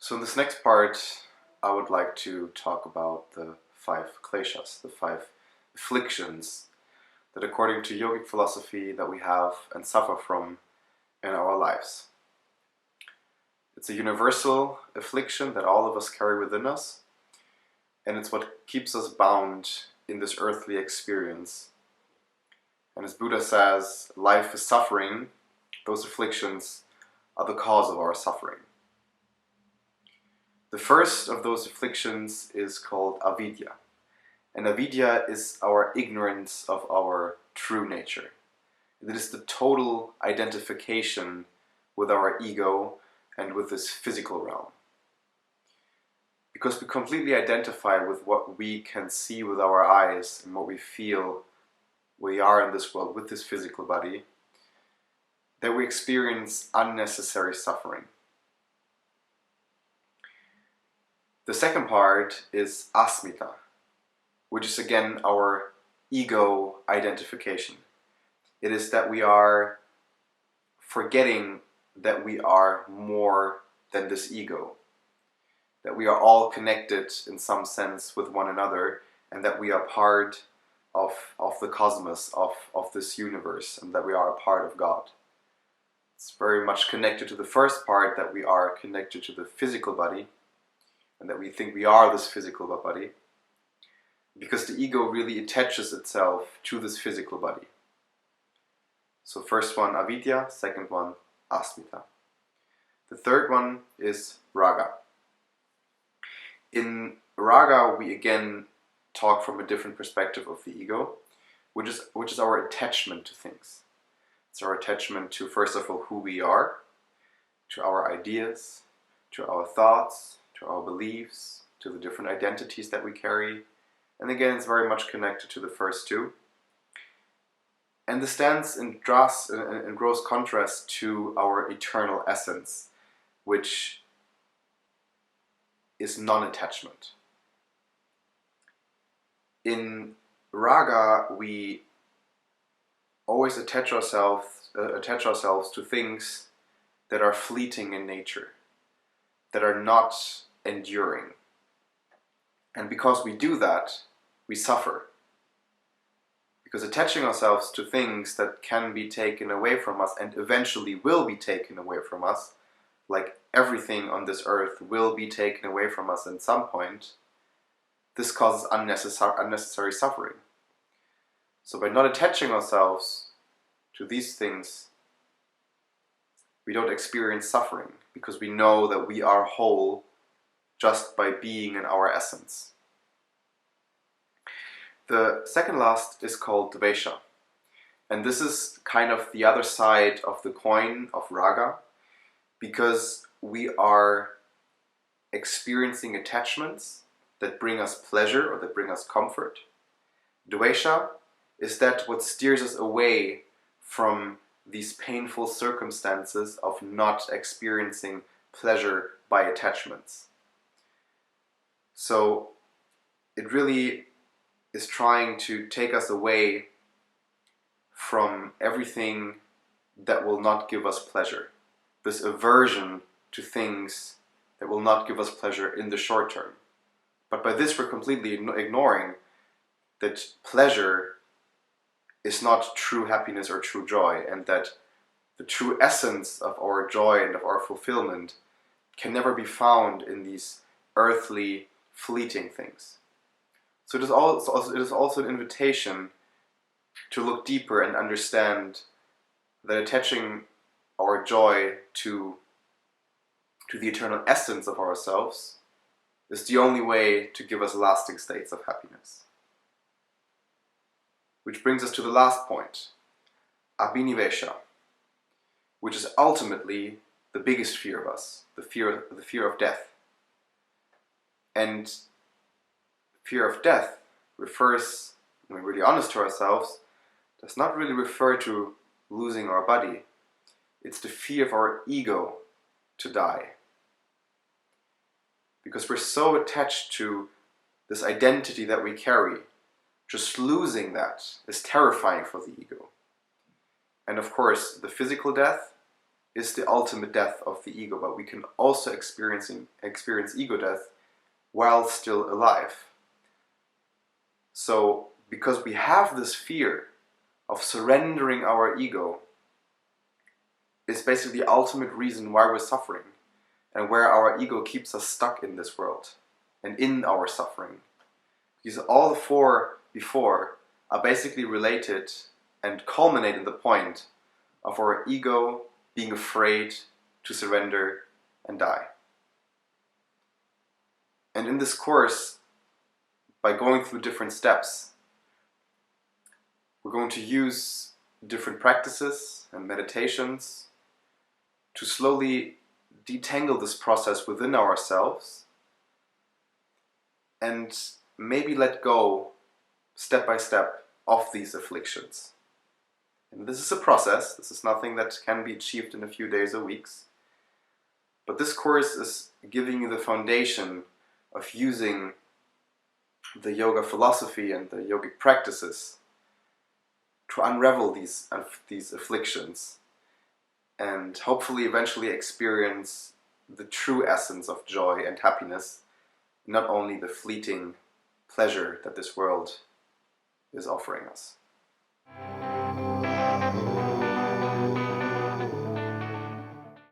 So in this next part, I would like to talk about the five kleshas, the five afflictions that according to yogic philosophy that we have and suffer from in our lives. It's a universal affliction that all of us carry within us, and it's what keeps us bound in this earthly experience. And as Buddha says, life is suffering. Those afflictions are the cause of our suffering. The first of those afflictions is called avidya. And avidya is our ignorance of our true nature. It is the total identification with our ego and with this physical realm. Because we completely identify with what we can see with our eyes and what we feel we are in this world with this physical body, that we experience unnecessary suffering. The second part is Asmita, which is again our ego identification. It is that we are forgetting that we are more than this ego, that we are all connected in some sense with one another, and that we are part of the cosmos, of this universe, and that we are a part of God. It's very much connected to the first part, that we are connected to the physical body, and that we think we are this physical body, because the ego really attaches itself to this physical body. So first one avidya, second one asmita. The third one is raga. In raga we again talk from a different perspective of the ego, which is our attachment to things. It's our attachment to, first of all, who we are, to our ideas, to our thoughts, to our beliefs, to the different identities that we carry. And again, it's very much connected to the first two. And this stands in gross contrast to our eternal essence, which is non-attachment. In raga, we always attach ourselves to things that are fleeting in nature, that are not enduring. And because we do that, we suffer. Because attaching ourselves to things that can be taken away from us and eventually will be taken away from us, like everything on this earth will be taken away from us at some point, this causes unnecessary suffering. So by not attaching ourselves to these things, we don't experience suffering, because we know that we are whole just by being in our essence. The second last is called Duesha. And this is kind of the other side of the coin of raga, because we are experiencing attachments that bring us pleasure or that bring us comfort. Duesha is that what steers us away from these painful circumstances of not experiencing pleasure by attachments. So it really is trying to take us away from everything that will not give us pleasure. This aversion to things that will not give us pleasure in the short term. But by this we're completely ignoring that pleasure is not true happiness or true joy, and that the true essence of our joy and of our fulfillment can never be found in these earthly, fleeting things. So it is also an invitation to look deeper and understand that attaching our joy to the eternal essence of ourselves is the only way to give us lasting states of happiness. Which brings us to the last point, abhinivesha, which is ultimately the biggest fear of us, the fear of death. And fear of death refers, when we're really honest to ourselves, does not really refer to losing our body. It's the fear of our ego to die. Because we're so attached to this identity that we carry, just losing that is terrifying for the ego. And of course, the physical death is the ultimate death of the ego, but we can also experience ego death while still alive. So, because we have this fear of surrendering our ego, is basically the ultimate reason why we're suffering and where our ego keeps us stuck in this world and in our suffering. Because all the four before are basically related and culminate in the point of our ego being afraid to surrender and die. And in this course, by going through different steps, we're going to use different practices and meditations to slowly detangle this process within ourselves and maybe let go step by step of these afflictions. And this is a process. This is nothing that can be achieved in a few days or weeks. But this course is giving you the foundation of using the yoga philosophy and the yogic practices to unravel these afflictions and hopefully eventually experience the true essence of joy and happiness, not only the fleeting pleasure that this world is offering us.